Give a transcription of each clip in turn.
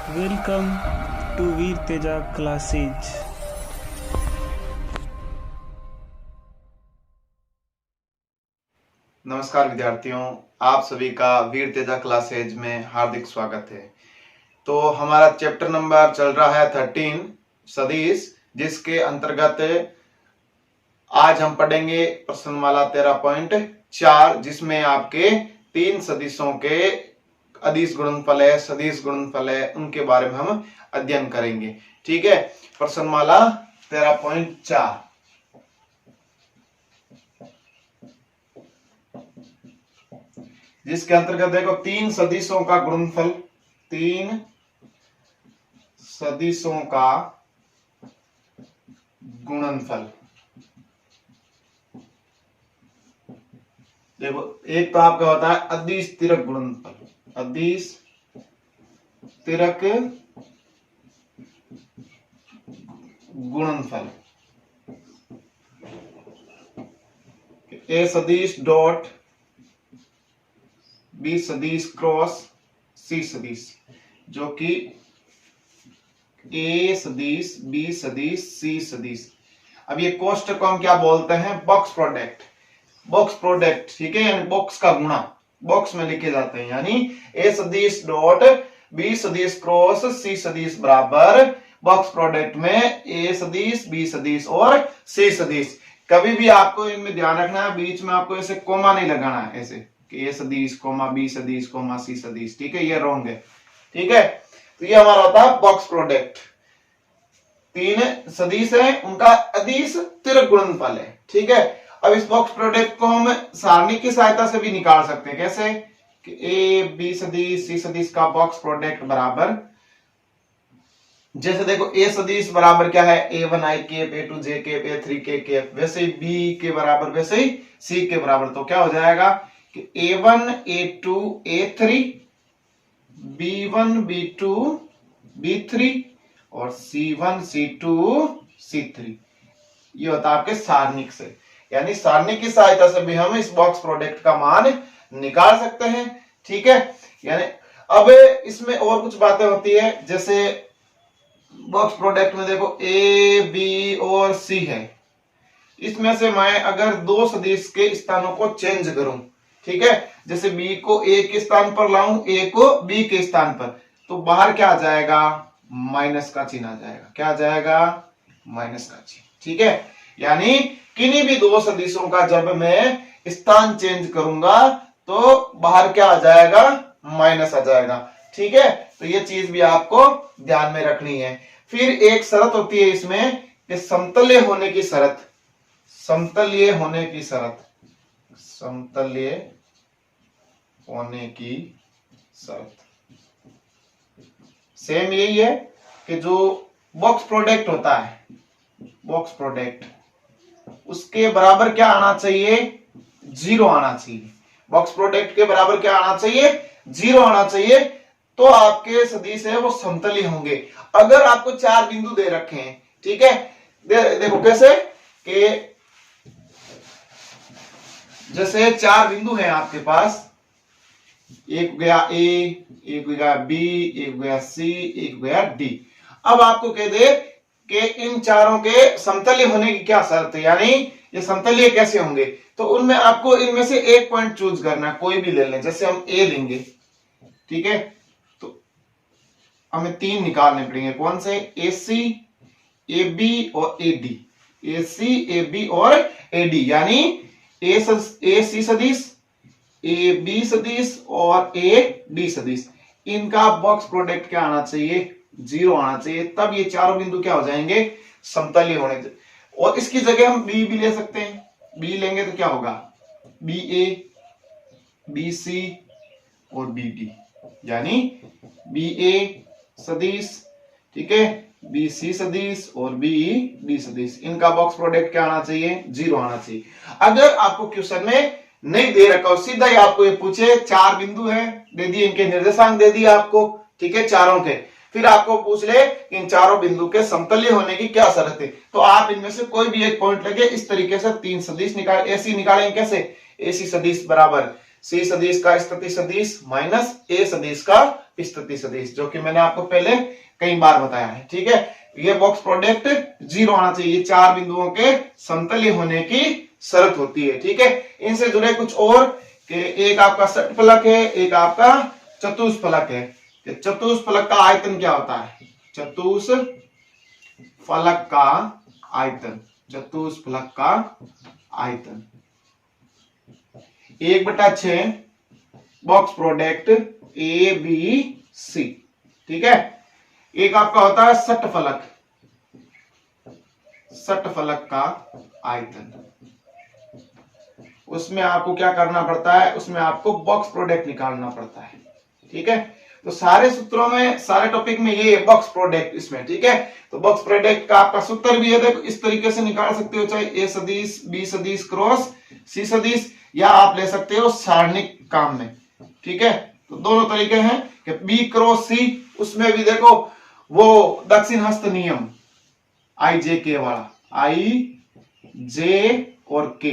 Welcome to Veer Teja classes. नमस्कार विद्यार्थियों, आप सभी का वीर तेजा क्लासेज में हार्दिक स्वागत है। तो हमारा चैप्टर नंबर चल रहा है 13 सदिश, जिसके अंतर्गत आज हम पढ़ेंगे प्रश्नमाला 13.4, जिसमें आपके 3 सदिशों के अदिश गुणनफल है, सदिश गुणनफल है, उनके बारे में हम अध्ययन करेंगे। ठीक है, प्रश्नमाला 13.4 जिसके अंतर्गत देखो 3 सदिशों का गुणनफल, 3 सदिशों का गुणनफल। देखो एक तो आपका होता है अदिश तिरक गुणनफल, अदिश तिरक गुणनफल। ए सदिश डॉट बी सदिश क्रॉस सी सदिश, जो कि ए सदिश बी सदिश सी सदिश। अब ये कोष्टक को हम क्या बोलते हैं? Box product, box product. ठीक है, यानी बॉक्स का गुणा बॉक्स में लिखे जाते हैं। यानी ए सदिश डॉट बी सदिश क्रॉस सी सदिश बराबर बॉक्स प्रोडक्ट में ए सदिश बी सदिश और सी सदिश। कभी भी आपको इनमें ध्यान रखना है, बीच में आपको ऐसे कोमा नहीं लगाना है, ऐसे कि ए सदिश कोमा बी सदिश कोमा सी सदिश। ठीक है, ये रॉन्ग है। ठीक है, तो ये हमारा होता है बॉक्स प्रोडक्ट। 3 सदिश है, उनका अदिश तिरक गुणनफल है। ठीक है, अब इस बॉक्स प्रोडक्ट को हम सारणी की सहायता से भी निकाल सकते हैं। कैसे? कि ए बी सदिश सी सदिश का बॉक्स प्रोडक्ट बराबर, जैसे देखो ए सदिश बराबर क्या है? A1 I cap, A2 J cap, A3 K cap. वैसे ही बी के बराबर, वैसे ही सी के बराबर। तो क्या हो जाएगा कि A1 A2 A3, B1 B2 B3 और C1 C2 C3। ये होता है आपके सारणिक से, यानी सारणिक की सहायता से भी हम इस बॉक्स प्रोडक्ट का मान निकाल सकते हैं। ठीक है, यानी अब इसमें और कुछ बातें होती है, जैसे बॉक्स प्रोडक्ट में देखो ए बी और सी है, इसमें से मैं अगर 2 सदिश के स्थानों को चेंज करूं, ठीक है, जैसे बी को ए के स्थान पर लाऊं, ए को बी के स्थान पर, तो बाहर क्या आ जाएगा? माइनस का चिन्ह आ जाएगा। क्या आ जाएगा? माइनस का चिन्ह। ठीक है, यानी किन्हीं भी 2 सदिशों का जब मैं स्थान चेंज करूंगा तो बाहर क्या आ जाएगा? माइनस आ जाएगा। ठीक है, तो ये चीज भी आपको ध्यान में रखनी है। फिर एक शर्त होती है इसमें कि समतल्य होने की शर्त, समतल्य होने की शर्त, समतल्य होने की शर्त। सेम यही है कि जो बॉक्स प्रोडक्ट होता है, बॉक्स प्रोडक्ट, उसके बराबर क्या आना चाहिए? 0 आना चाहिए। बॉक्स प्रोडक्ट के बराबर क्या आना चाहिए? 0 आना चाहिए, तो आपके सदिश है वो समतली होंगे। अगर आपको 4 बिंदु दे रखे हैं, ठीक है, देखो कैसे कि जैसे 4 बिंदु हैं आपके पास, एक गया ए, एक गया बी, एक गया सी, एक गया डी। अब आपको कह दे कि इन चारों के समतल्य होने की क्या शर्त है, यानी ये समतल्य कैसे होंगे, तो उनमें आपको इनमें से एक पॉइंट चूज करना, कोई भी ले लें। जैसे हम ए लेंगे, ठीक है, तो हमें 3 निकालने पड़ेंगे। कौन से? ए सी, ए बी और A D. A C, A B और ए डी, यानी ए सी सदिश, ए बी सदिश और ए डी सदिश। इनका बॉक्स प्रोडक्ट क्या आना चाहिए? 0 आना चाहिए, तब ये चारों बिंदु क्या हो जाएंगे? समतल्य होने चाहिए। और इसकी जगह हम बी भी ले सकते हैं। बी लेंगे तो क्या होगा? बी ए, बी सी और बी डी, यानी बी ए सदिश, ठीक है, बी सी सदिश और बी डी सदिश। इनका बॉक्स प्रोडक्ट क्या आना चाहिए? 0 आना चाहिए। अगर आपको क्वेश्चन में नहीं दे रखा हो, सीधा ही आपको ये पूछे 4 बिंदु है, दे दिए, इनके निर्देशांक दे दिए आपको, ठीक है, चारों के, फिर आपको पूछ ले इन चारों बिंदु के समतल्य होने की क्या शर्त है, तो आप इनमें से कोई भी एक पॉइंट लगे, इस तरीके से 3 सदिश निकाल, ऐसी निकालेंगे। कैसे? एसी सदिश बराबर सी सदिश का स्थिति सदिश माइनस ए सदिश का स्थिति सदिश, जो कि मैंने आपको पहले कई बार बताया है। ठीक है, ये बॉक्स प्रोडक्ट जीरो आना चाहिए, ये चार बिंदुओं के समतल्य होने की शर्त होती है। ठीक है, इनसे जुड़े कुछ और कि एक आपका षटफलक है, एक आपका चतुष्फलक है। चतुष्फलक का आयतन क्या होता है? चतुष्फलक का आयतन, चतुष्फलक का आयतन 1/6 box product A B C. ठीक है, एक आपका होता है षटफलक, षटफलक का आयतन, उसमें आपको क्या करना पड़ता है? उसमें आपको बॉक्स प्रोडक्ट निकालना पड़ता है। ठीक है, तो सारे सूत्रों में, सारे टॉपिक में ये बॉक्स प्रोडक्ट इसमें। ठीक है, तो बॉक्स प्रोडक्ट का आपका सूत्र भी है, देखो इस तरीके से निकाल सकते हो, चाहे ए सदिश बी सदिश क्रॉस सी सदिश, या आप ले सकते हो सारणिक काम में। ठीक है, तो दोनों तरीके हैं कि बी क्रॉस सी, उसमें भी देखो वो दक्षिण हस्त नियम आई जे के वाला, आई जे और के।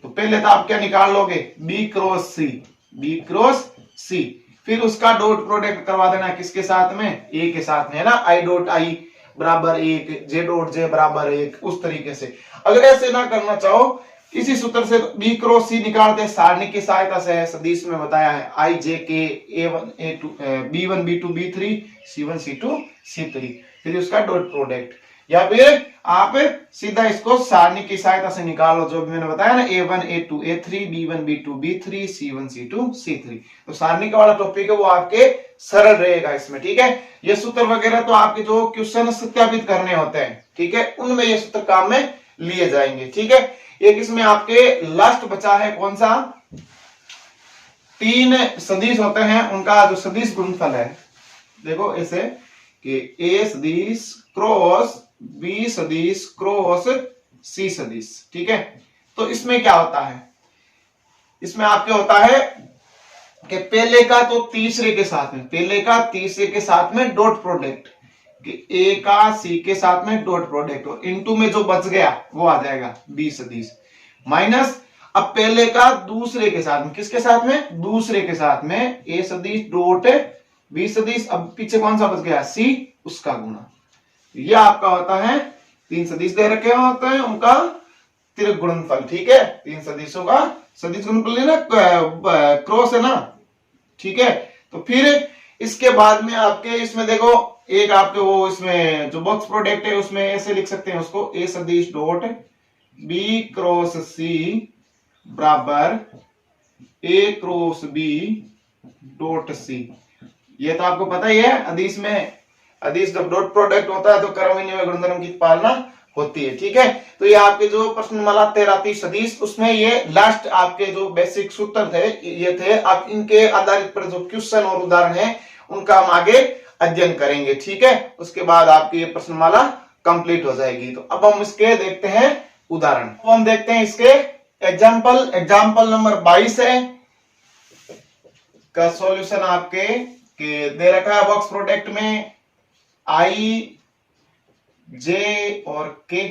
तो पहले तो आप क्या निकाल लोगे? B cross c, b cross सी, फिर उसका डॉट प्रोडक्ट करवा देना किसके साथ में? ए के साथ में, है ना, आई डॉट आई बराबर 1, जे डॉट जे बराबर 1, उस तरीके से। अगर ऐसे ना करना चाहो, इसी सूत्र से बी क्रॉस सी निकालते हैं सारणी की सहायता से। सदिश में बताया है आई जे के A1 A2 B1 B2 B3 C1 C2 C3, फिर उसका डॉट प्रोडक्ट, या फिर आप सीधा इसको सारणी की सहायता से निकालो, जो भी मैंने बताया ना, A1 A2 A3 B1 B2 B3 C1 C2 C3। तो सारणी का वाला टॉपिक है वो आपके सरल रहेगा इसमें। ठीक है, ये सूत्र वगैरह तो आपके जो क्वेश्चन सत्यापित करने होते हैं, ठीक है, उनमें ये सूत्र काम में लिए जाएंगे। ठीक है, एक इसमें आपके लास्ट बचा है कौन सा? 3 सदिश होते हैं, उनका जो सदिश गुणनफल है, देखो ऐसे कि ए सदिश क्रॉस बी सदिश क्रॉस सी सदिश। ठीक है, तो इसमें क्या होता है? इसमें आपके होता है कि पहले का तो तीसरे के साथ में, पहले का तीसरे के साथ में डॉट प्रोडक्ट, कि ए का सी के साथ में डॉट प्रोडक्ट, और इनटू में जो बच गया वो आ जाएगा बी सदिश, माइनस अब पहले का दूसरे के साथ में, किसके साथ में? दूसरे के साथ में ए सदिश डॉट बी सदिश, अब पीछे कौन सा बच गया? सी, उसका गुणा। यह आपका होता है 3 सदिश दे रखे होते हैं, उनका तिर्क गुणनफल। ठीक है, 3 सदिशों का सदिश गुणनफल है ना, क्रॉस है ना। ठीक है, तो फिर इसके बाद में आपके इसमें देखो एक आपके वो इसमें जो बॉक्स प्रोडक्ट है उसमें ऐसे लिख सकते हैं उसको, ए सदिश डॉट बी क्रॉस सी बराबर ए क्रॉस बी डॉट सी। ये तो आपको पता ही है, अदिश में, अदिश जब डॉट प्रोडक्ट होता है तो क्रम विनिमय गुणधर्म की पालना होती है। ठीक है, तो ये आपके जो प्रश्नमाला 13 सदिश, उसमें ये लास्ट आपके जो बेसिक सूत्र थे ये थे। आप इनके आधारित पर जो क्वेश्चन और उदाहरण है उनका हम आगे अध्ययन करेंगे। ठीक है, उसके बाद आपकी ये प्रश्नमाला कंप्लीट हो जाएगी। तो अब हम इसके देखते हैं उदाहरण। तो हम देखते हैं इसके एग्जाम्पल, एग्जाम्पल नंबर 22 है का सॉल्यूशन आपके के दे रखा है बॉक्स प्रोडक्ट में आई जे और के,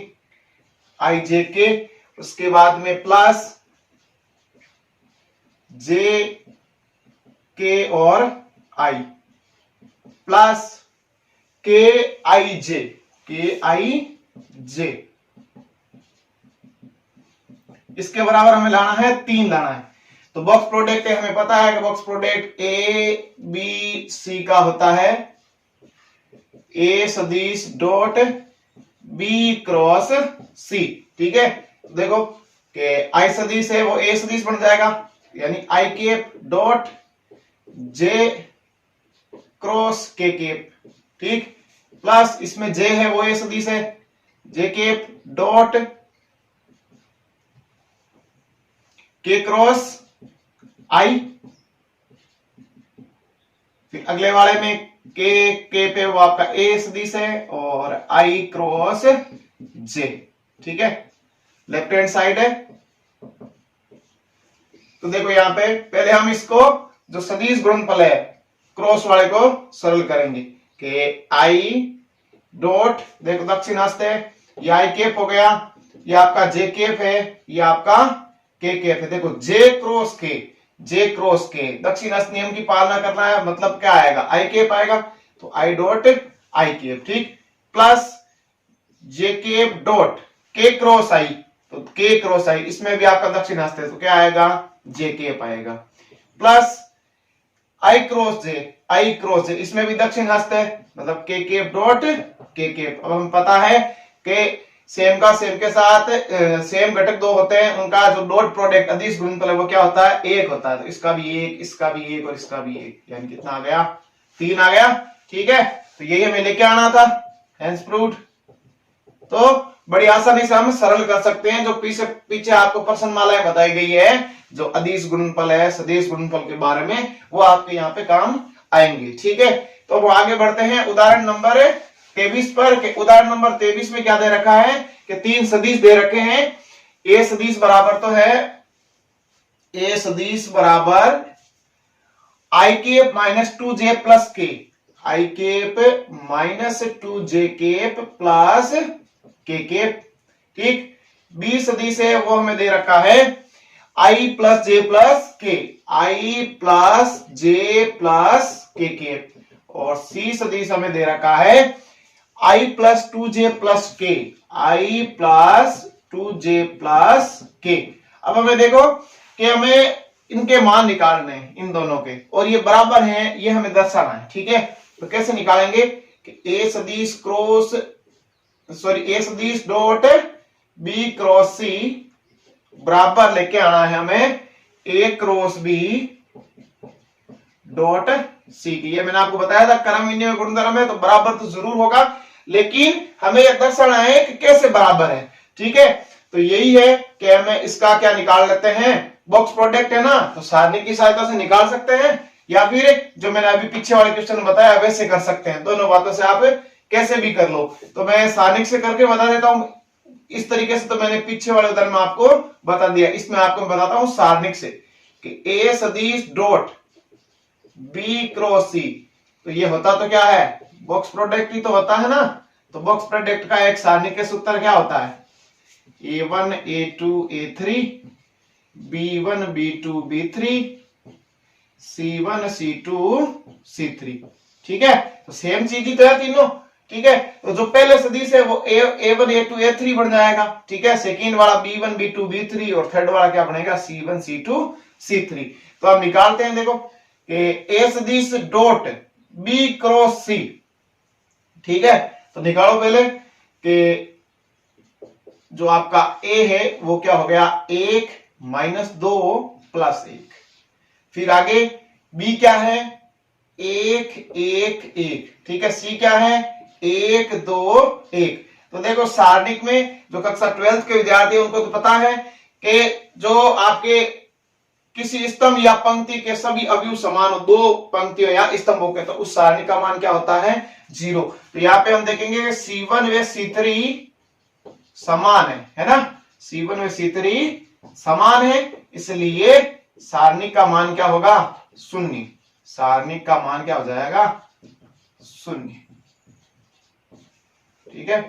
आई जे के, उसके बाद में प्लस जे के और आई, प्लस के आई जे, के आई जे, इसके बराबर हमें लाना है 3 लाना है। तो बॉक्स प्रोडक्ट है, हमें पता है कि box product A B C का होता है ए सदिश डॉट बी क्रॉस सी। ठीक है, देखो कि आई सदिश है वो ए सदिश बन जाएगा, यानी आई केप डॉट जे क्रॉस के केप। ठीक, प्लस इसमें जे है वो ए सदिश है, जे केप डॉट के क्रॉस आई। फिर अगले वाले में के पे वो आपका ए सदिश है और आई क्रॉस जे। ठीक है, लेफ्ट हैंड साइड है। तो देखो यहां पे पहले हम इसको जो सदिश गुणनफल है क्रॉस वाले को सरल करेंगे कि आई डॉट, देखो दक्षिण हस्त है, ये आई केप हो गया, ये आपका जे केप है, ये आपका के केप है। देखो जे क्रॉस के, जे क्रॉस के, दक्षिणास्थ नियम की पालना करना है, मतलब क्या आएगा, आई केप आएगा, तो आई डॉट आई केप, ठीक, प्लस जे केप डॉट के क्रॉस आई, तो के क्रॉस आई, इसमें भी आपका दक्षिणास्थ है, तो क्या आएगा, जे केप आएगा, प्लस आई क्रॉस जे, आई क्रॉस जे, इसमें भी दक्षिण हस्त है, मतलब के केप डॉट के केप। अब हमें पता है कि सेम का सेम के साथ सेम घटक दो होते हैं, उनका जो डॉट प्रोडक्ट अदिश गुणनफल है वो क्या होता है, एक होता है, तो इसका भी एक, इसका भी एक और इसका भी एक, यानी कितना आ गया, 3 आ गया, ठीक है, तो यही हमें लेके आना था, हेंस प्रूव्ड। तो बड़ी आसानी से हम सरल कर सकते हैं, जो पीछे आपको प्रश्नमालाएं बताई गई है, जो अदिश गुणनफल है, सदिश गुणनफल के बारे में, वो आपके यहाँ पे काम आएंगे, ठीक है। तो अब आगे बढ़ते हैं उदाहरण नंबर 23 पर। उदाहरण नंबर 23 में क्या दे रखा है कि 3 सदिश दे रखे हैं, ए सदिश बराबर तो है, ए सदिश बराबर आई cap minus 2j plus k, i cap minus 2j cap plus k cap, ठीक। बी सदिश है वो हमें दे रखा है आई प्लस जे प्लस के, आई प्लस जे प्लस के केप, और सी सदिश हमें दे रखा है आई प्लस 2j प्लस के, आई प्लस 2j प्लस के। अब हमें देखो कि हमें इनके मान निकालने हैं इन दोनों के, और ये बराबर हैं, ये हमें दर्शाना है, ठीक है। तो कैसे निकालेंगे कि ए सदिश क्रॉस ए सदिश डॉट बी क्रॉस सी बराबर लेके आना है हमें ए क्रॉस बी डॉट सी की। ये मैंने आपको बताया था क्रम विनिमय गुणधर्म है, तो बराबर तो जरूर होगा, लेकिन हमें यह दर्शाना है कि कैसे बराबर है, ठीक है। तो यही है कि हमें इसका क्या निकाल लेते हैं, बॉक्स प्रोडक्ट है ना, तो सारणी की सहायता से निकाल सकते हैं, या फिर जो मैंने अभी पीछे वाले क्वेश्चन में बताया वैसे कर सकते हैं, दोनों बातों से आप कैसे भी कर लो। तो मैं सारणिक से करके बता देता हूं इस तरीके से, तो मैंने पीछे वाले उदाहरण में आपको बता दिया, इसमें आपको बताता हूं सारणिक से कि ए सदिश डॉट बी क्रॉस सी, तो ये होता तो क्या है, बॉक्स प्रोडक्ट ही तो होता है ना। तो बॉक्स प्रोडक्ट का एक सारणिक के सूत्र क्या होता है, a1 a2 a3 b1 b2 b3 c1 c2 c3, ठीक है। तो सेम चीज ही तो है तीनों, ठीक है। तो जो पहले सदिश है वो a1 a2 a3 बन जाएगा, ठीक है। सेकंड वाला b1 b2 b3 और थर्ड वाला क्या बनेगा, c1 c2 c3। तो अब निकालते हैं, देखो ए सदिश डॉट बी क्रॉस सी, ठीक है। तो निकालो पहले कि जो आपका ए है वो क्या हो गया, 1 माइनस 2 प्लस 1, फिर आगे बी क्या है, 1 1 1, ठीक है। सी क्या है, 1 2 1। तो देखो सारणिक में जो कक्षा 12th के विद्यार्थी हैं उनको तो पता है कि जो आपके किसी स्तंभ या पंक्ति के सभी अवयव समान हो, दो पंक्तियों या स्तंभों के, तो उस सारणी का मान क्या होता है, 0। तो यहाँ पे हम देखेंगे कि C1 व C3 समान है ना, C1 व C3 समान है, इसलिए सारणी का मान क्या होगा, 0। सारणी का मान क्या हो जाएगा, 0, ठीक है।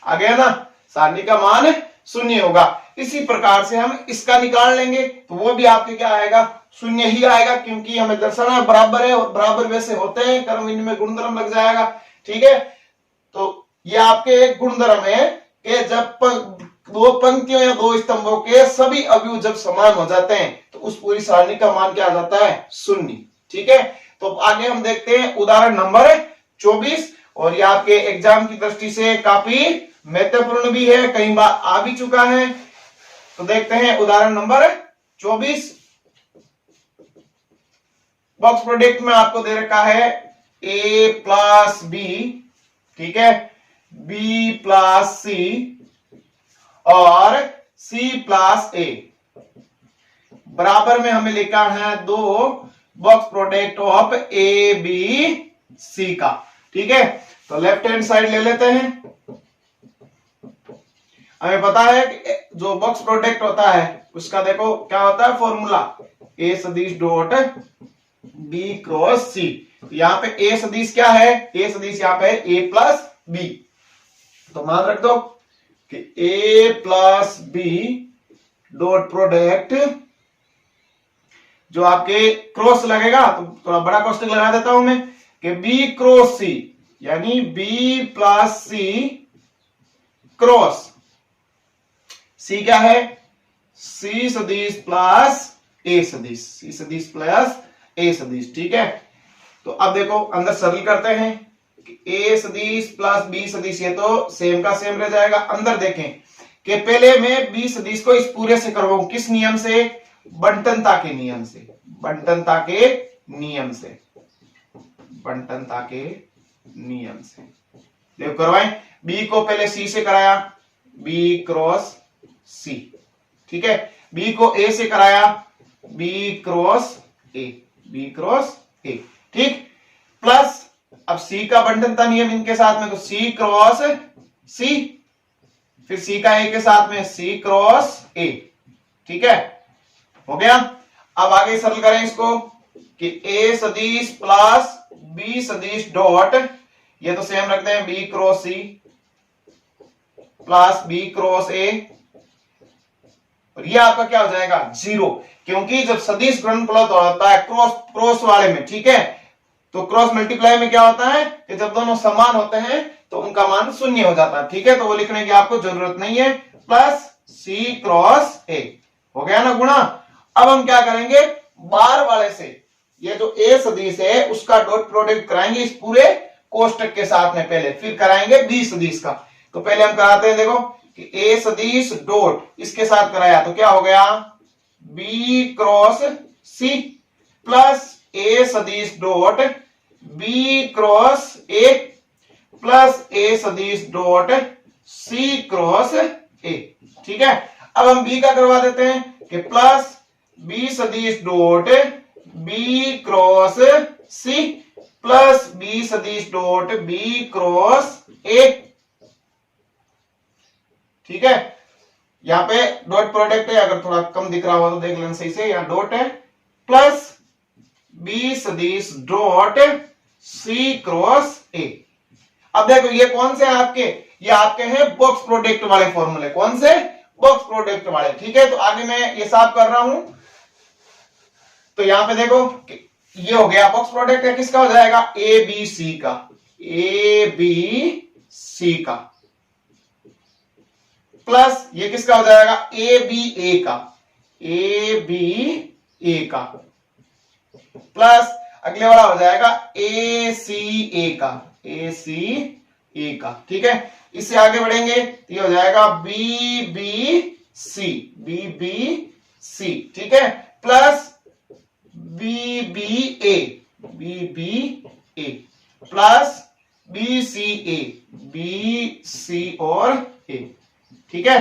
आ गया ना, सारणी का मान 0 होगा। इसी प्रकार से हम इसका निकाल लेंगे, तो वो भी आपके क्या आएगा, 0 ही आएगा, क्योंकि हमें दर्शाना बराबर है, और बराबर वैसे होते हैं, क्रम विनिमय गुणधर्म लग जाएगा, ठीक है। तो ये आपके एक गुणधर्म है कि जब दो पंक्तियों या दो स्तंभों के सभी अवयव जब समान हो जाते हैं, तो उस पूरी सारणी का मान क्या आ जाता है, 0, ठीक है। तो आगे हम देखते हैं उदाहरण नंबर 24, और ये आपके एग्जाम की दृष्टि से काफी महत्वपूर्ण भी है, कई बार आ भी चुका है। तो देखते हैं उदाहरण नंबर 24। बॉक्स प्रोडक्ट में आपको दे रखा है a प्लस बी, ठीक है, b प्लस सी और c प्लस a, बराबर में हमें लिखा है 2 box product of a b c का, ठीक है। तो लेफ्ट हैंड साइड ले लेते हैं। हमें पता है कि जो बॉक्स प्रोडक्ट होता है उसका देखो क्या होता है फॉर्मूला, ए सदिश डॉट बी क्रॉस सी। यहाँ पे ए सदिश क्या है, ए सदिश यहाँ पे ए प्लस बी, तो मान रख दो कि ए प्लस बी डॉट प्रोडक्ट जो आपके क्रॉस लगेगा, तो थोड़ा बड़ा कोष्टक लगा देता हूं मैं कि बी क्रॉस सी, यानी बी प्लस सी क्रॉस सी क्या है, सी सदिश प्लस ए सदिश, सी सदिश प्लस ए सदिश। ठीक है, तो अब देखो अंदर सरल करते हैं कि ए सदिश प्लस बी सदिश, ये तो सेम का सेम रह जाएगा। अंदर देखें कि पहले मैं बी सदिश को इस पूरे से करवाऊं, किस नियम से, बंटनता के नियम से, बंटनता के नियम से, बंटनता के नियम से। देखो करवाएं, बी को पहले सी से कराया, बी क्रॉस सी। ठीक है, बी को ए से कराया, B cross A, B cross A. ठीक, प्लस अब सी का बंटनता नियम इनके साथ में, तो सी क्रॉस सी, फिर सी का ए के साथ में सी क्रॉस ए। ठीक है, हो गया। अब आगे सरल करें इसको कि ए सदिश प्लस बी सदिश डॉट, ये तो सेम रखते हैं, B cross C plus B cross A, और ये आपका क्या हो जाएगा, जीरो, क्योंकि जब सदिश गुणनफल होता है क्रॉस क्रॉस वाले में, ठीक है, तो क्रॉस मल्टीप्लाई में क्या होता है कि जब दोनों समान होते हैं तो उनका मान शून्य हो जाता है। ठीक है, तो वो लिखने की आपको जरूरत नहीं है, प्लस सी क्रॉस ए, हो गया ना गुणा। अब हम क्या करेंगे, बार वाले से ये जो ए सदिश है उसका डॉट प्रोडक्ट कराएंगे इस पूरे कोष्टक के साथ में पहले, फिर कराएंगे बी सदिश का। तो पहले हम कराते हैं, देखो कि ए सदिश डॉट इसके साथ कराया तो क्या हो गया, b cross C plus a सदिश dot B cross a plus a सदिश डॉट सी क्रॉस ए। ठीक है, अब हम बी का करवा देते हैं कि प्लस बी सदिश डॉट बी क्रॉस सी प्लस बी सदिश डॉट बी क्रॉस ए। ठीक है, यहां पे डॉट प्रोडक्ट है, अगर थोड़ा कम दिख रहा हो तो देख लेना सही से, यहां डॉट है, प्लस बी सदिश डॉट सी क्रॉस ए। अब देखो ये कौन से हैं आपके, ये आपके हैं बॉक्स प्रोडक्ट वाले फॉर्मूले, कौन से, बॉक्स प्रोडक्ट वाले। ठीक है, तो आगे मैं ये साफ कर रहा हूं, तो यहां पे देखो ये हो गया बॉक्स प्रोडक्ट है, किसका हो जाएगा, ए बी सी का, ए बी सी का, प्लस ये किसका हो जाएगा, ए बी ए का, ए बी ए का, प्लस अगले वाला हो जाएगा ए सी ए का, ए सी ए का। ठीक है, इससे आगे बढ़ेंगे तो ये हो जाएगा B B C, B B C. ठीक है, plus B B A, B B A, plus B C A, B C और ए। ठीक है,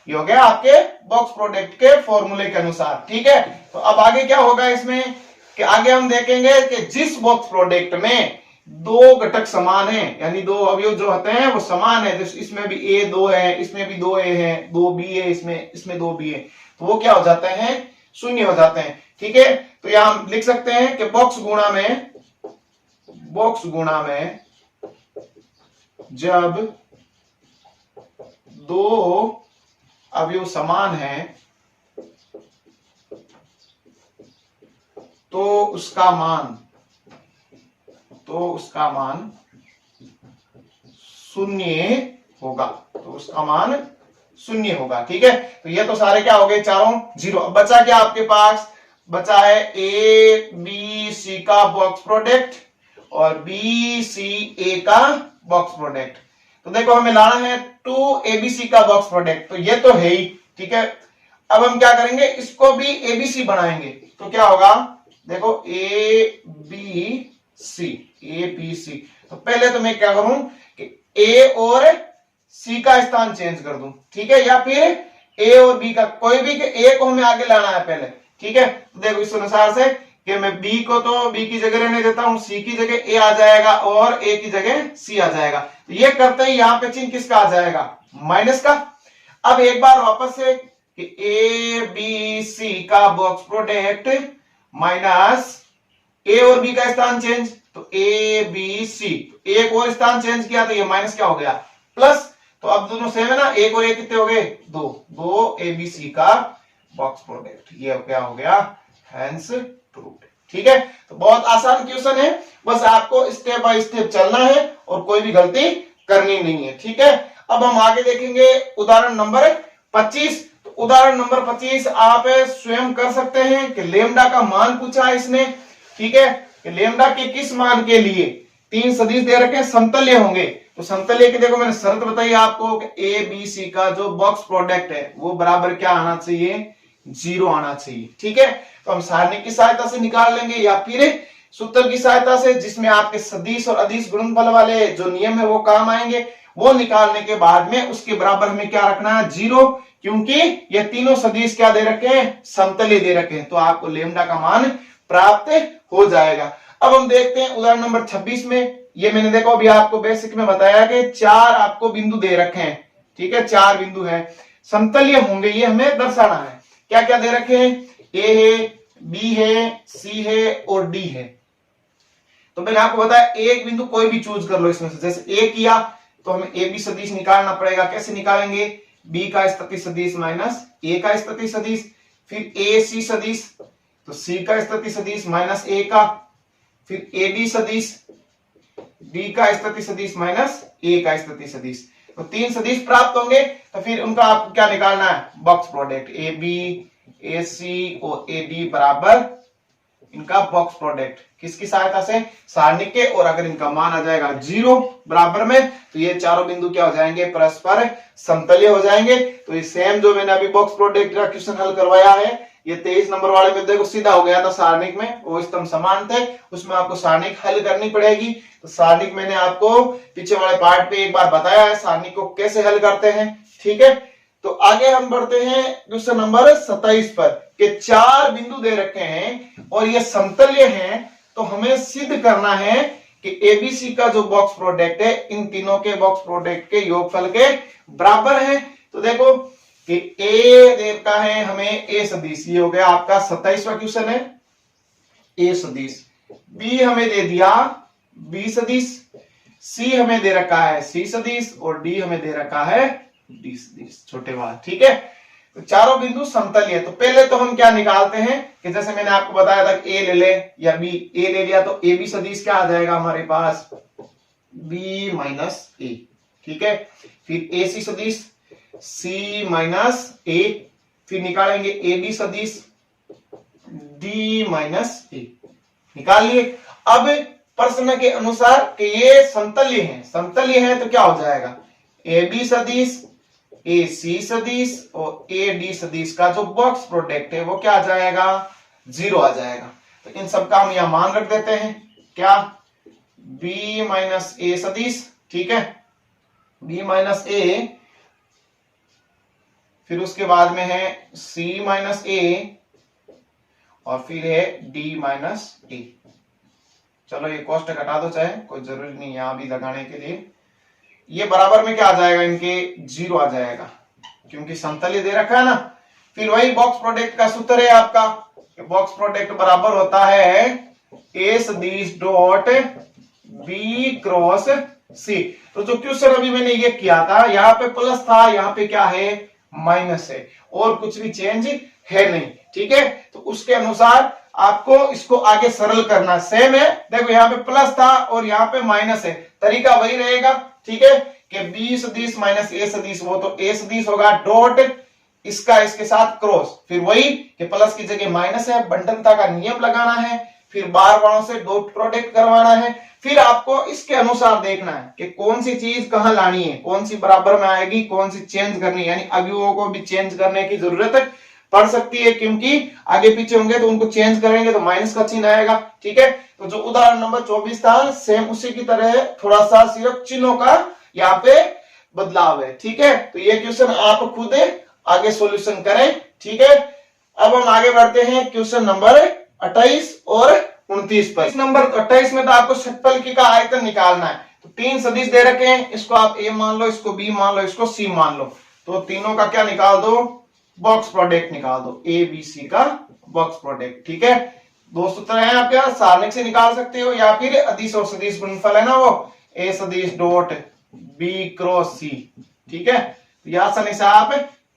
ये हो गया आपके बॉक्स प्रोडक्ट के फॉर्मूले के अनुसार। ठीक है, तो अब आगे क्या होगा इसमें कि आगे हम देखेंगे कि जिस बॉक्स प्रोडक्ट में दो घटक समान हैं, यानी दो अवयव जो होते हैं वो समान है, जैसे इसमें भी ए दो है, इसमें भी दो ए है, दो बी है, इसमें दो बी है, तो वो क्या हो जाते हैं, शून्य हो जाते हैं। ठीक है, तो यहां हम लिख सकते हैं कि बॉक्स गुणा में जब दो अवयव समान हैं तो उसका मान शून्य होगा, तो उसका मान शून्य होगा। ठीक है, तो ये तो सारे क्या हो गए, चारों जीरो। अब बचा क्या आपके पास, बचा है ए बी सी का बॉक्स प्रोडक्ट और बी सी ए का बॉक्स प्रोडक्ट। तो देखो हमें लाना है 2abc का बॉक्स प्रोडक्ट, तो ये तो है ही। ठीक है, अब हम क्या करेंगे, इसको भी एबीसी बनाएंगे, तो क्या होगा, देखो ए बी सी। तो पहले तो मैं क्या करूं कि ए और सी का स्थान चेंज कर दूं, ठीक है, या फिर ए और बी का, कोई भी, ए को हमें आगे लाना है पहले। ठीक है, तो देखो इस अनुसार से कि मैं बी को तो बी की जगह रहने देता हूं, सी की जगह ए आ जाएगा और ए की जगह सी आ जाएगा। तो ये करते ही यहां पे चिन्ह किसका आ जाएगा, माइनस का। अब एक बार वापस से कि ए बी सी का बॉक्स प्रोडक्ट माइनस ए और बी का स्थान चेंज, तो ए बी सी, एक और स्थान चेंज किया तो ये माइनस क्या हो गया, प्लस। तो अब दोनों सेम है ना, एक और एक कितने हो गए, दो ए बी सी का बॉक्स प्रोडक्ट, ये क्या हो गया, हेंस रूट। ठीक है, तो बहुत आसान क्वेश्चन है, बस आपको स्टेप बाय स्टेप चलना है और कोई भी गलती करनी नहीं है। ठीक है, अब हम आगे देखेंगे उदाहरण नंबर 25। तो उदाहरण नंबर 25 आप स्वयं कर सकते हैं कि लेमडा का मान पूछा है इसने। ठीक है, कि लेमडा के किस मान के लिए तीन सदिश दे रखे समतल्य होंगे। तो समतल्य की देखो मैंने शर्त बताई आपको कि ए बी सी का जो बॉक्स प्रोडक्ट है वो बराबर क्या आना चाहिए, 0 आना चाहिए। ठीक है, तो हम सारणी की सहायता से निकाल लेंगे या फिर सूत्र की सहायता से, जिसमें आपके सदिश और अदिश गुणनफल वाले जो नियम है वो काम आएंगे। वो निकालने के बाद में उसके बराबर हमें क्या रखना है, 0, क्योंकि ये तीनों सदिश क्या दे रखे हैं, समतल्य दे रखे हैं। तो आपको लेमडा का मान प्राप्त हो जाएगा। अब हम देखते हैं उदाहरण नंबर 26 में। ये मैंने देखो अभी आपको बेसिक में बताया कि 4 आपको बिंदु दे रखे हैं। ठीक है, 4 बिंदु हैं, समतल्य होंगे, ये हमें दर्शाना है। क्या क्या दे रखे हैं, ए है, बी है, सी है और डी है। तो मैंने आपको बताया एक बिंदु कोई भी चूज कर लो इसमें से। जैसे ए किया तो हमें ए बी सदिश निकालना पड़ेगा। कैसे निकालेंगे, बी का स्थिति सदिश माइनस ए का स्थिति सदिश, फिर ए सी सदिश तो सी का स्थिति सदिश माइनस ए का, फिर ए डी सदिश डी का स्थिति सदिश माइनस ए का स्थिति सदिश। तो 3 सदिश प्राप्त होंगे। तो फिर उनका आपको क्या निकालना है, बॉक्स प्रोडक्ट ए बी ए सी और ए डी बराबर इनका बॉक्स प्रोडक्ट किसकी सहायता से, सारणी के। और अगर इनका मान आ जाएगा 0 बराबर में तो ये चारों बिंदु क्या हो जाएंगे, परस्पर समतल्य हो जाएंगे। तो ये सेम जो मैंने अभी बॉक्स प्रोडक्ट का क्वेश्चन हल करवाया है, ये 23 नंबर वाले में देखो सीधा हो गया था सारणिक में, वो स्तंभ समान थे, उसमें आपको सारणिक हल करनी पड़ेगी। तो सारणिक मैंने आपको पीछे वाले पार्ट पे एक बार बताया है सारणिक को कैसे हल करते हैं। ठीक है, तो आगे हम बढ़ते हैं क्वेश्चन नंबर 27 पर कि 4 बिंदु दे रखे हैं और ये समतल्य हैं। तो हमें सिद्ध करना है कि एबीसी का जो बॉक्स प्रोडक्ट है इन तीनों के बॉक्स प्रोडक्ट के योगफल के बराबर है। तो देखो कि ए देता है हमें ए सदिश, ये हो गया आपका 27वां क्वेश्चन है, ए सदिश। बी हमें दे दिया बी सदिश, सी हमें दे रखा है सी सदिश और डी हमें दे रखा है डी सदिश, छोटे वाला। ठीक है, तो चारों बिंदु समतल्य है। तो पहले तो हम क्या निकालते हैं कि जैसे मैंने आपको बताया था ए ले ले या बी, ए ले लिया तो ए बी सदिश क्या आ जाएगा हमारे पास, बी माइनस ए। ठीक है, फिर ए सी सदिश सी माइनस ए, फिर निकालेंगे ए डी सदिश डी माइनस ए, निकाल लिए। अब प्रश्न के अनुसार कि ये समतल्य है, समतल्य है तो क्या हो जाएगा, ए बी सदिश ए सी सदिश और ए डी सदिश का जो बॉक्स प्रोडक्ट है वो क्या आ जाएगा, 0 आ जाएगा। तो इन सबका हम यहां मान रख देते हैं, क्या, b माइनस ए सदिश। ठीक है, b माइनस ए, फिर उसके बाद में है c माइनस ए और फिर है d माइनस ए। चलो ये कॉस्ट घटा दो, चाहे कोई जरूरी नहीं यहां भी लगाने के लिए। ये बराबर में क्या आ जाएगा, इनके 0 आ जाएगा क्योंकि समतल्य दे रखा है ना। फिर वही बॉक्स प्रोडक्ट का सूत्र है आपका, बॉक्स प्रोडक्ट बराबर होता है ए सदिश डॉट बी क्रॉस सी। तो जो क्वेश्चन अभी मैंने ये किया था, यहाँ पे प्लस था, यहाँ पे क्या है, माइनस है, और कुछ भी चेंज है नहीं। ठीक है, तो उसके अनुसार आपको इसको आगे सरल करना सेम है। देखो यहाँ पे प्लस था और यहाँ पे माइनस है, तरीका वही रहेगा। ठीक है, कि बी सदिश माइनस ए सदिश, वो तो ए सदिश होगा, डॉट इसका इसके साथ क्रॉस, फिर वही कि प्लस की जगह माइनस है, बंटनता का नियम लगाना है, फिर बार बारों से डॉट प्रोडक्ट करवाना है। फिर आपको इसके अनुसार देखना है कि कौन सी चीज कहां लानी है, कौन सी बराबर में आएगी, कौन सी चेंज करनी है, यानी अवयवों को भी चेंज करने की जरूरत पड़ सकती है, क्योंकि आगे पीछे होंगे तो उनको चेंज करेंगे तो माइनस का चिन्ह आएगा। ठीक है, तो जो उदाहरण नंबर 24 था सेम उसी की तरह है, थोड़ा सा सिर्फ चिन्हों का यहाँ पे बदलाव है। ठीक है, तो ये क्वेश्चन आप खुद आगे सॉल्यूशन करें। ठीक है, अब हम आगे बढ़ते हैं क्वेश्चन नंबर 28 और 29 पर। नंबर 28 में तो आपको षटफल का आयतन निकालना है। तो 3 सदिश दे रखे हैं, इसको आप ए मान लो, इसको बी मान लो, इसको सी मान लो। तो तीनों का क्या निकाल दो, बॉक्स प्रोडक्ट निकाल दो, ए बी सी का बॉक्स प्रोडक्ट। ठीक है, 2 सूत्र हैं आपके पास, सारणिक से निकाल सकते हो या फिर अदिश और सदिश गुणनफल है ना, वो ए सदिश डॉट बी क्रॉस सी। ठीक है, तो यह आसानी से आप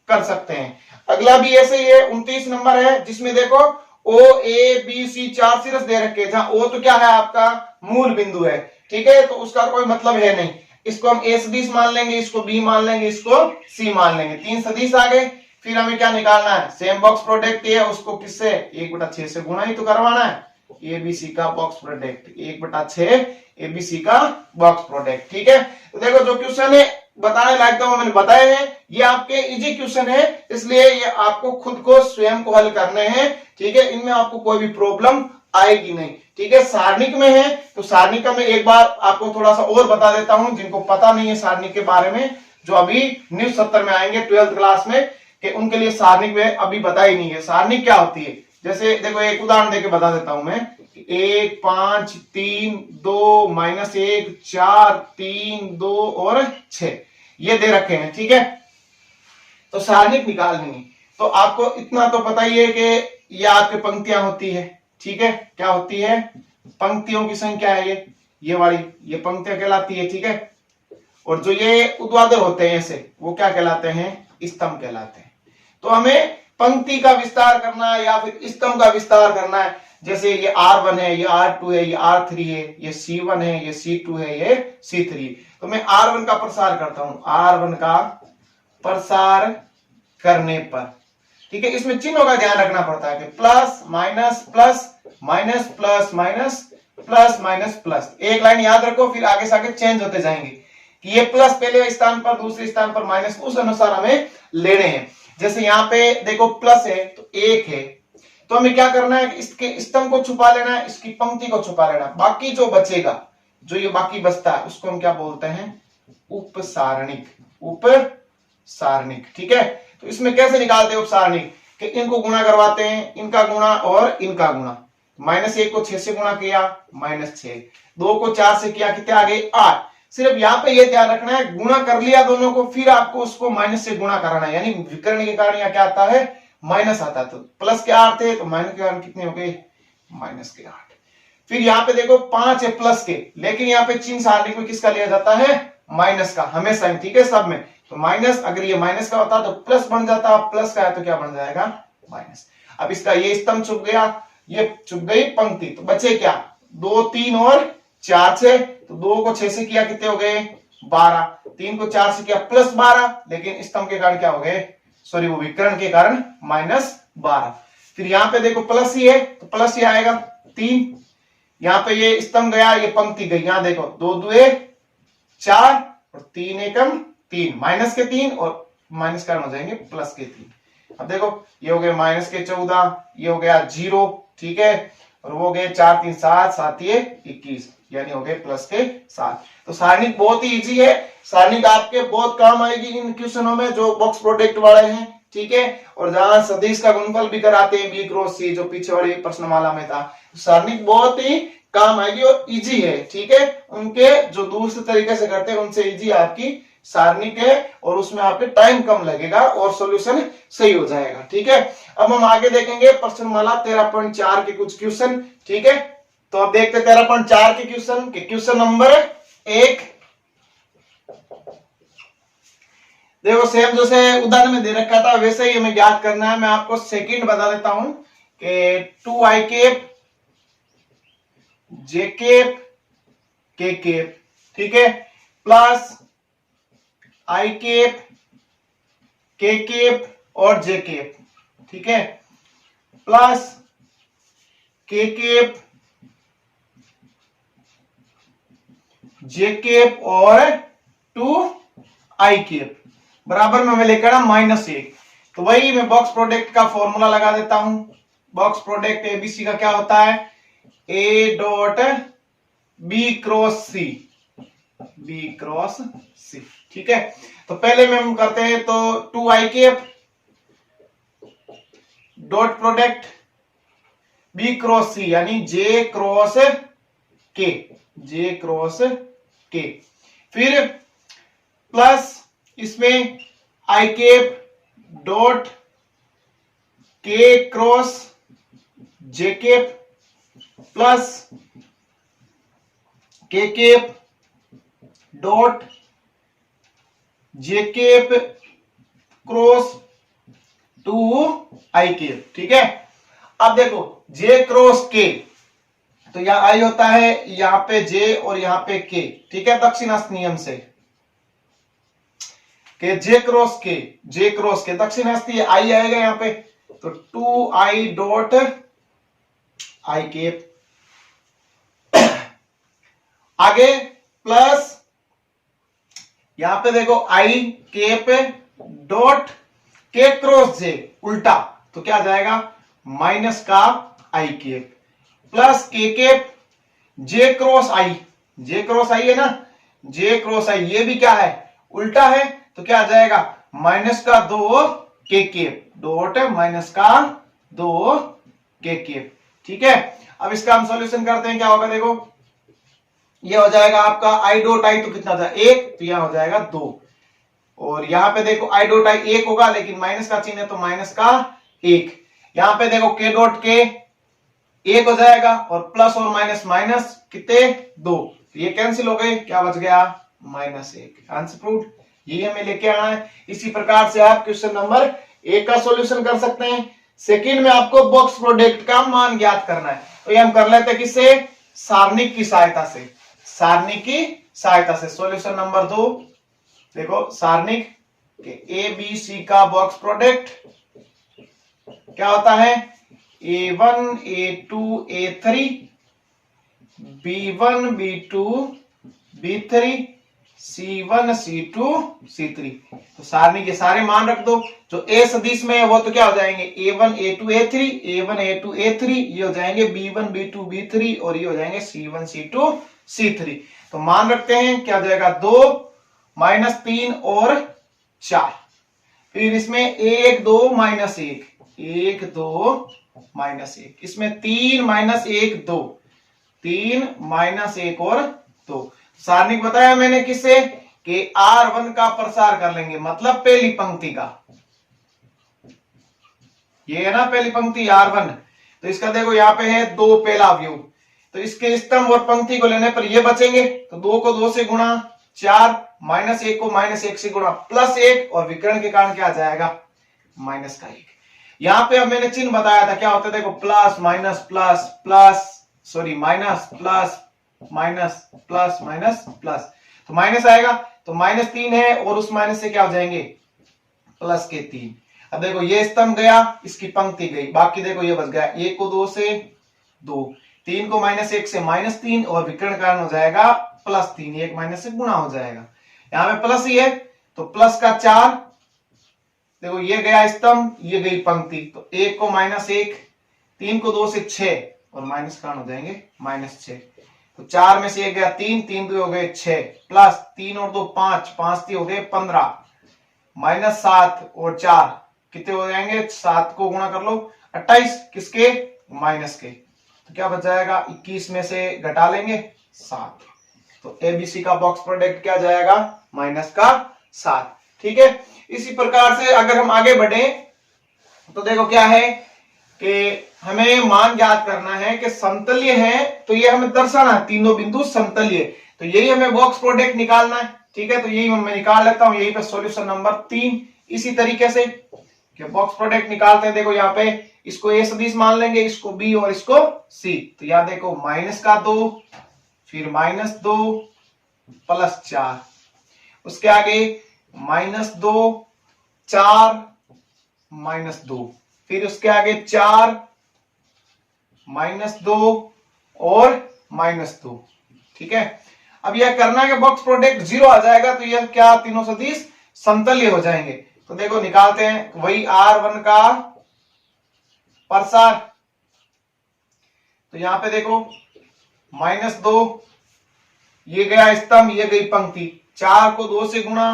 कर सकते हैं। अगला भी ऐसे ही है, 29 नंबर है, जिसमें देखो ओ ए बी सी 4 सिरस दे रखे हैं, जहां ओ तो क्या है आपका मूल बिंदु है, ठीक है, तो उसका कोई मतलब है नहीं। इसको हम ए सदिश मान लेंगे, इसको बी मान लेंगे, इसको सी मान लेंगे, 3 सदिश आ गए। फिर हमें क्या निकालना है, सेम बॉक्स प्रोडक्ट है, उसको किससे 1/6 से गुणा ही तो करवाना है। एबीसी का बॉक्स प्रोडक्ट 1/6 एबीसी का बॉक्स प्रोडक्ट, ठीक है। तो देखो जो क्वेश्चन है बताने लायक था वो मैंने बताए हैं, ये आपके इजी क्वेश्चन है, इसलिए ये आपको खुद को स्वयं को हल करने हैं, ठीक है, इनमें आपको कोई भी प्रॉब्लम आएगी नहीं, ठीक है। सारणिक में है तो सारणिक का मैं एक बार आपको थोड़ा सा और बता देता हूं, जिनको पता नहीं है सारणिक के बारे में, जो अभी न्यूज 70 में आएंगे 12th क्लास में, कि उनके लिए सारणिक में अभी बता ही नहीं है सारणिक क्या होती है। जैसे देखो एक उदाहरण देके बता देता हूं मैं, 1 5 3 2 -1 4 3 2 और 6 ये दे रखे हैं, ठीक है। तो सारणिक निकालनी है तो आपको इतना तो पता ही है कि ये आपकी पंक्तियां होती है, ठीक है, क्या होती है, पंक्तियों की संख्या है, ये वाली ये पंक्तियां कहलाती है, ठीक है। और जो ये ऊर्ध्वाधर होते हैं ऐसे वो क्या कहलाते हैं, स्तंभ कहलाते हैं। तो हमें पंक्ति का विस्तार करना है या फिर स्तंभ का विस्तार करना है, जैसे ये R1 है, ये R2 है, ये R3 है, ये C1 है, ये C2 है, ये C3 है। तो मैं R1 का प्रसार करता हूं, R1 का प्रसार करने पर, ठीक है, इसमें चिन्हों का ध्यान रखना पड़ता है कि plus minus plus minus plus minus plus minus plus, एक लाइन याद रखो, फिर आगे से आगे चेंज होते जाएंगे कि ये प्लस पहले स्थान पर दूसरे स्थान पर माइनस, उस अनुसार हमें लेने हैं। जैसे यहाँ पे देखो प्लस है तो 1 है, तो हमें क्या करना है कि इसके स्तंभ को छुपा लेना है, इसकी पंक्ति को छुपा लेना है, बाकी जो बचेगा, जो ये बाकी बचता है उसको हम क्या बोलते हैं, उपसारणिक, उपसारणिक, ठीक है। तो इसमें कैसे निकालते हैं उपसारणिक, कि इनको गुणा करवाते हैं, इनका गुणा और इनका गुणा, -1 को 6 से गुणा किया -6, 2 को 4 से किया, कितने आ गए 8। सिर्फ यहाँ पे ये ध्यान रखना है, गुणा कर लिया दोनों को, फिर आपको उसको माइनस से गुणा कराना है, यानी विकर्ण के कारण यहाँ क्या आता है, माइनस आता है। तो प्लस के 8 थे तो माइनस के कारण कितने हो गए, -8। फिर यहाँ पे देखो 5 है प्लस के, लेकिन यहाँ पे चिन्ह सारणी में किसका लिया जाता है, माइनस का हमेशा, ठीक है, सब में। तो माइनस, अगर ये माइनस का होता तो प्लस बन जाता, प्लस का है तो क्या बन जाएगा, माइनस। अब इसका ये स्तंभ छुप गया, ये छुप गई पंक्ति, तो बचे क्या 2 3 और 4 6, तो 2 को 6 से किया कितने हो गए 12, 3 को 4 से किया +12, लेकिन स्तंभ के कारण क्या हो गए, सॉरी वो विकर्ण के कारण -12। फिर यहाँ पे देखो प्लस ही है तो प्लस ही आएगा 3, यहाँ पे ये स्तंभ गया, ये पंक्ति गई, यहाँ देखो 2 2 4 और 3 एकम 3, माइनस के 3 और माइनस कारण हो जाएंगे प्लस के 3। अब देखो ये हो गए -14, ये हो गया 0, ठीक है, और वो गए 4 3 7 7 ये 21, यानी हो गए प्लस के 7। तो सारणिक बहुत ही इजी है, सारणिक आपके बहुत काम आएगी इन क्वेश्चनों में जो बॉक्स प्रोडक्ट वाले हैं, ठीक है। और जहां सदिश का गुणनफल भी कराते हैं B क्रॉस C, जो पीछे वाली प्रश्नमाला में था, सारणिक बहुत ही काम आएगी और इजी है, ठीक है। उनके जो दूसरे तरीके से करते हैं उनसे इजी आपकी सारणिक है, और उसमें आपके टाइम कम लगेगा और सॉल्यूशन सही हो जाएगा, ठीक है। अब हम आगे देखेंगे प्रश्नमाला 13.4 के कुछ क्वेश्चन, ठीक है। तो अब देखते 13.4 के क्वेश्चन के क्वेश्चन नंबर 1। देखो सेम जैसे उदाहरण में दे रखा था वैसे ही हमें ज्ञात करना है। मैं आपको सेकंड बता देता हूं कि 2i कैप जे कैप के कैप, ठीक है, प्लस आई कैप के कैप और जे कैप, ठीक है, प्लस के कैप जे कैप और 2i कैप बराबर में हमें लेकर -1। तो वही मैं बॉक्स प्रोडक्ट का फॉर्मूला लगा देता हूं। बॉक्स प्रोडक्ट एबीसी का क्या होता है, A dot B cross c, b cross c, ठीक है। तो पहले में हम करते हैं तो 2i cap dot product b cross c, यानी जे क्रॉस के, जे क्रॉस के, फिर प्लस इसमें आई कैप डॉट के क्रॉस जे कैप प्लस के cap dot J cap cross 2i cap, ठीक है। अब देखो जे क्रॉस के, तो यहाँ आई होता है, यहाँ पे जे और यहाँ पे के, ठीक है, दक्षिणास्थ नियम से कि जे क्रॉस के दक्षिणास्थ आई आएगा यहाँ पे, तो 2i डॉट आई केप, आगे प्लस यहां पे देखो आई केप डॉट के क्रॉस जे, उल्टा, तो क्या आ जाएगा माइनस का आई केप प्लस के केप जे क्रॉस आई है ना, जे क्रॉस आई, ये भी क्या है उल्टा है, तो क्या आ जाएगा माइनस का 2 के केप डॉट माइनस का 2 के केप। ठीक है, अब इसका हम सॉल्यूशन करते हैं, क्या होगा देखो, ये हो जाएगा आपका आई डॉट आई, तो कितना हो जाएगा 1, तो यहां हो जाएगा 2, और यहां पे देखो आई डॉट आई 1 होगा, लेकिन माइनस का चिन्ह है तो माइनस का 1, यहां पे देखो के डॉट के 1 हो जाएगा, और प्लस और माइनस माइनस कितने 2, तो ये कैंसिल हो गए, क्या बच गया -1। आंसर प्रूव, ये हमें लेके आना है। इसी प्रकार से आप क्वेश्चन नंबर 1 का सॉल्यूशन कर सकते हैं। सेकंड में आपको बॉक्स प्रोडक्ट का मान ज्ञात करना है, तो ये हम कर लेते हैं किससे, सारणिक की सहायता से, सॉल्यूशन नंबर 2 देखो, सारणिक ए बी सी का बॉक्स प्रोडक्ट क्या होता है, A1 A2 A3 B1 B2 B3 C1 C2 C3, तो सारणी के सारे मान रख दो, जो ए सदिश में है वो तो क्या हो जाएंगे A1 A2 A3 A1 A2 A3, ये हो जाएंगे B1 B2 B3, और ये हो जाएंगे C1 C2 C3। तो मान रखते हैं, क्या हो जाएगा 2 -3 और 4, फिर इसमें 1 2 -1 1 2 -1, इसमें 3 -1 2 3 -1 और 2। सारणिक बताया मैंने किससे, कि R1 का प्रसार कर लेंगे, मतलब पहली पंक्ति का, ये है ना पहली पंक्ति R1, तो इसका देखो यहाँ पे है 2 पहला अवयव, तो इसके स्तंभ और पंक्ति को लेने पर ये बचेंगे, तो 2 को 2 से गुणा, 4 -1 को -1 से गुणा, +1, और विकर्ण के कारण क्या आ जाएगा -1। यहां पे अब मैंने चिन्ह बताया था, क्या होता है देखो, plus minus plus plus, sorry minus plus minus plus minus plus, तो माइनस आएगा, तो -3 है, और उस माइनस से क्या हो जाएंगे प्लस के 3। अब देखो ये स्तंभ गया, इसकी पंक्ति गई, बाकी देखो ये बच गया, 1 को 2 से 2, 3 को -1 से -3, और विकर्ण कारण हो जाएगा +3, 1 माइनस से गुणा हो जाएगा, यहां पे प्लस ही है, तो प्लस का 4, देखो ये गया स्तंभ, ये गई पंक्ति, तो 1 को -1, 3 को 2 से 6, और माइनस कारण हो जाएंगे -6, तो 4 में से 1 गया 3, 3 2 हो गए 6, प्लस 3 और 2 5, 5 3 हो गए 15, -7 और 4 कितने हो जाएंगे, 7 को गुणा कर लो 28, किसके माइनस के, तो क्या बच जाएगा 21 में से घटा लेंगे 7, तो एबीसी का बॉक्स प्रोडक्ट क्या जाएगा -7। ठीक है, इसी प्रकार से अगर हम आगे बढ़े तो देखो क्या है कि हमें मान ज्ञात करना है कि समतल्य है, तो ये हमें दर्शाना है, तीनों बिंदु समतल्य, तो यही हमें बॉक्स प्रोडक्ट निकालना है। ठीक है, तो यही मैं निकाल लेता हूं, यही पे सॉल्यूशन नंबर 3। इसी तरीके से बॉक्स प्रोडक्ट निकालते हैं, देखो यहाँ पे इसको ए सदिश मान लेंगे, इसको बी और इसको सी, तो यहाँ देखो -2, फिर -2 +4, उसके आगे -2 4 -2, फिर उसके आगे 4 -2 और -2। ठीक है, अब यह करना है कि बॉक्स प्रोडक्ट 0 आ जाएगा, तो यह क्या तीनों सदिश समतल्य हो जाएंगे। तो देखो निकालते हैं, वही R1 का प्रसार, तो यहां पे देखो -2, ये गया स्तंभ, ये गई पंक्ति, 4 को 2 से गुणा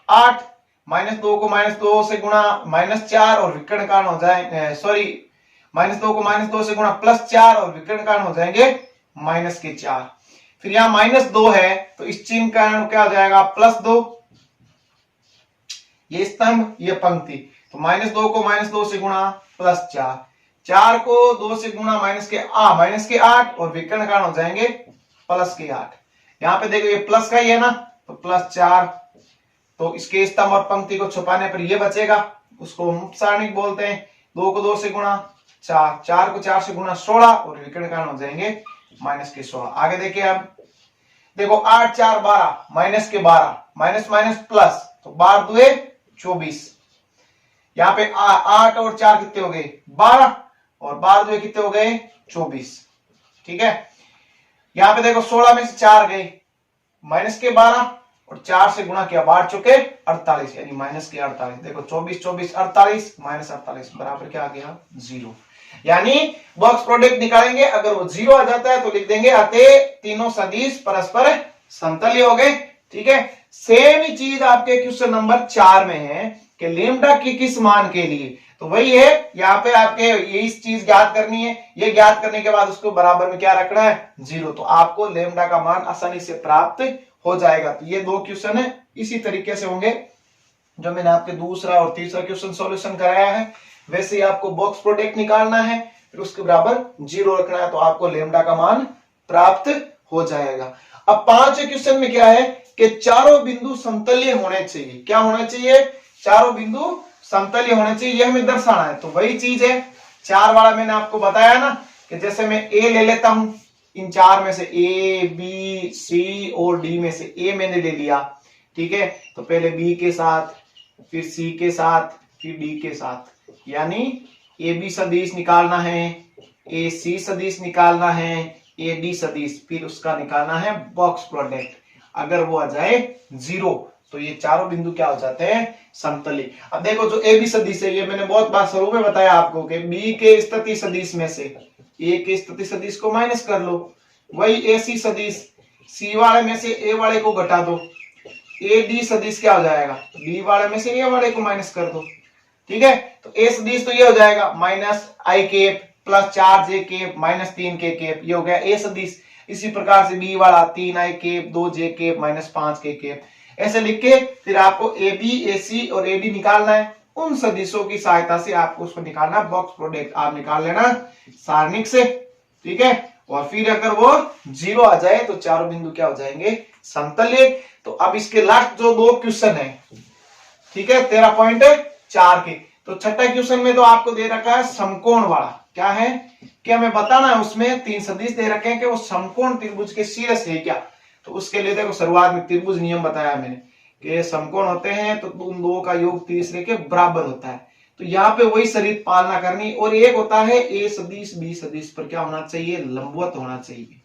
8, -2 को -2 से गुणा -4, और विकर्ण कारण हो जाए, सॉरी -2 को -2 से गुणा +4, और विकर्ण कारण हो जाएंगे -4। फिर यहाँ -2 है, तो इस चिन्ह कारण क्या हो जाएगा +2, ये स्तंभ ये पंक्ति, तो -2 को -2 से गुणा +4, 4 को 2 से गुणा -8, और विकर्ण कारण हो जाएंगे +8। यहाँ पे देखो ये प्लस का ही है ना, तो +4, तो इसके स्तंभ और पंक्ति को छुपाने पर ये बचेगा, उसको हम सारणिक बोलते हैं। 2 को 2 से गुणा 4, 4 को 4 से गुना 16 और विकर्ण कारण हो जाएंगे माइनस के 16। आगे देखिए अब देखो 8 4 12 माइनस के 12 माइनस माइनस प्लस, तो 12 दुए 24। यहाँ पे 8 और 4 कितने हो गए 12 और 12 दुए कितने हो गए 24। ठीक है, यहाँ पे देखो 16 में से 4 गए माइनस के 12 और 4 से गुणा किया 12 चुके 48 यानी माइनस के 48। देखो 24 24 48 माइनस 48 बराबर क्या आ गया 0। यानी बॉक्स प्रोडक्ट निकालेंगे, अगर वो 0 आ जाता है तो लिख देंगे अतः तीनों सदिश परस्पर समतल्य हो गए। ठीक है, सेम ही चीज आपके क्वेश्चन नंबर 4 में है कि लेम्डा के किस मान के लिए, तो वही है यहाँ पे आपके ये इस चीज ज्ञात करनी है। ये ज्ञात करने के बाद उसको बराबर में क्या रखना है 0, तो आपको लेम्डा का मान आसानी से प्राप्त हो जाएगा। तो ये 2 क्वेश्चन है, इसी तरीके से होंगे जो मैंने आपके दूसरा और तीसरा क्वेश्चन सॉल्यूशन कराया है। वैसे ही आपको बॉक्स प्रोडक्ट निकालना है, फिर उसके बराबर 0 रखना है, तो आपको लेम्डा का मान प्राप्त हो जाएगा। अब 5वें क्वेश्चन में क्या है कि चारों बिंदु समतल्य होने चाहिए। क्या होना चाहिए, चारों बिंदु समतल्य होने चाहिए, यह हमें दर्शाना है। तो वही चीज है 4 वाला मैंने आपको बताया ना कि जैसे मैं ए ले लेता हूं, इन 4 में से ए बी सी और डी में से ए मैंने ले लिया। ठीक है, तो पहले बी के साथ, फिर सी के साथ, फिर डी के साथ, यानी ए बी सदिश निकालना है, ए सी सदिश निकालना है, ए डी सदिश, फिर उसका निकालना है बॉक्स प्रोडक्ट। अगर वो आ जाए 0 तो ये चारों बिंदु क्या हो जाते हैं समतली। अब देखो जो ए बी सदिश है, ये मैंने बहुत बार शुरू में बताया आपको कि बी के स्थिति सदिश में से ए के स्थिति सदिश को माइनस कर लो, वही ए सी सदिश सी वाले में से ए वाले को घटा दो, ए डी सदिश क्या हो जाएगा डी वाले में से ए वाले को माइनस कर दो। ठीक है, तो ए सदिश तो ये हो जाएगा minus i cap plus 4 j cap minus 3 k cap, ये हो गया ए सदिश। इसी प्रकार से बी वाला 3 आई केप 2 जे केप माइनस 5 के केप, ऐसे लिख के फिर आपको ए बी ए सी और ए डी निकालना है। उन सदिशों की सहायता से आपको उसको निकालना बॉक्स प्रोडक्ट, आप निकाल लेना सारणिक से। ठीक है, और फिर अगर वो 0 आ जाए तो चारों बिंदु क्या हो जाएंगे समतल्य। तो अब इसके लास्ट जो 2 क्वेश्चन है, ठीक है 13.4 के, तो छठा क्वेश्चन में तो आपको दे रखा है समकोण वाला। क्या है कि हमें बताना है, उसमें 3 सदिश दे रखे हैं कि वो समकोण त्रिभुज के शीर्ष है क्या। तो उसके लिए देखो शुरुआत में त्रिभुज नियम बताया मैंने कि समकोण होते हैं तो उन 2 का योग तीसरे के बराबर होता है। तो यहाँ पे वही शरीर पालना करनी, और एक होता है ए सदिश बी सदिश पर क्या होना चाहिए लंबवत होना चाहिए।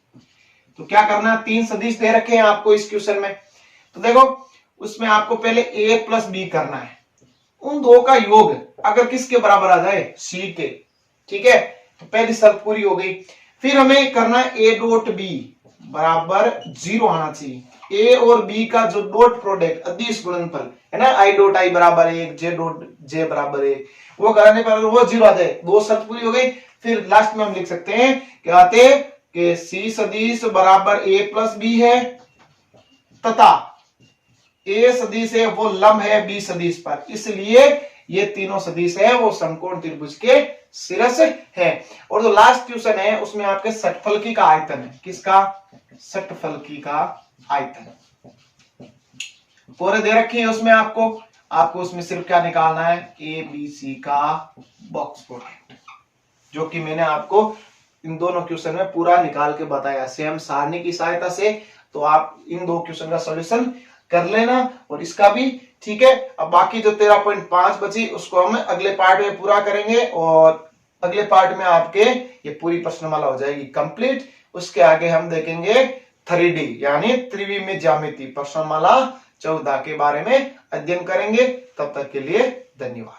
तो क्या करना, 3 सदिश दे रखे हैं आपको इस क्वेश्चन में। तो देखो उसमें आपको पहले ए प्लस बी करना है, उन 2 का योग अगर किसके बराबर आ जाए सी के। ठीक है, तो पहली शर्त पूरी हो गई। फिर हमें करना है ए डॉट बी बराबर 0 आना चाहिए। ए और बी का जो डॉट प्रोडक्ट अदिश गुणनफल है ना, आई डॉट आई बराबर 1 जे डॉट जे बराबर 1, वो कराने पर वो 0 आ जाए, 2 शर्त पूरी हो गई। फिर लास्ट में हम लिख सकते हैं कहते कि सी सदिश बराबर ए प्लस बी है तथा ए सदिश है वो लंब है बी सदिश पर, इसलिए ये तीनों सदिश है वो समकोण त्रिभुज के शीर्ष है। और जो लास्ट क्वेश्चन है उसमें आपके षटफलकी का आयतन है, किसका षटफलकी का आयतन पूरे दे रखे हैं उसमें। आपको उसमें सिर्फ क्या निकालना है ए बी सी का बॉक्स प्रोडक्ट, जो कि मैंने आपको इन दोनों क्वेश्चन में पूरा निकाल के बताया सेम सारणी की सहायता से। तो आप इन 2 क्वेश्चन का सॉल्यूशन कर लेना और इसका भी। ठीक है, अब बाकी जो 13.5 बची उसको हम अगले पार्ट में पूरा करेंगे, और अगले पार्ट में आपके ये पूरी प्रश्नमाला हो जाएगी कंप्लीट। उसके आगे हम देखेंगे 3D यानी त्रिविमीय ज्यामिति प्रश्नमाला 14 के बारे में अध्ययन करेंगे। तब तक के लिए धन्यवाद।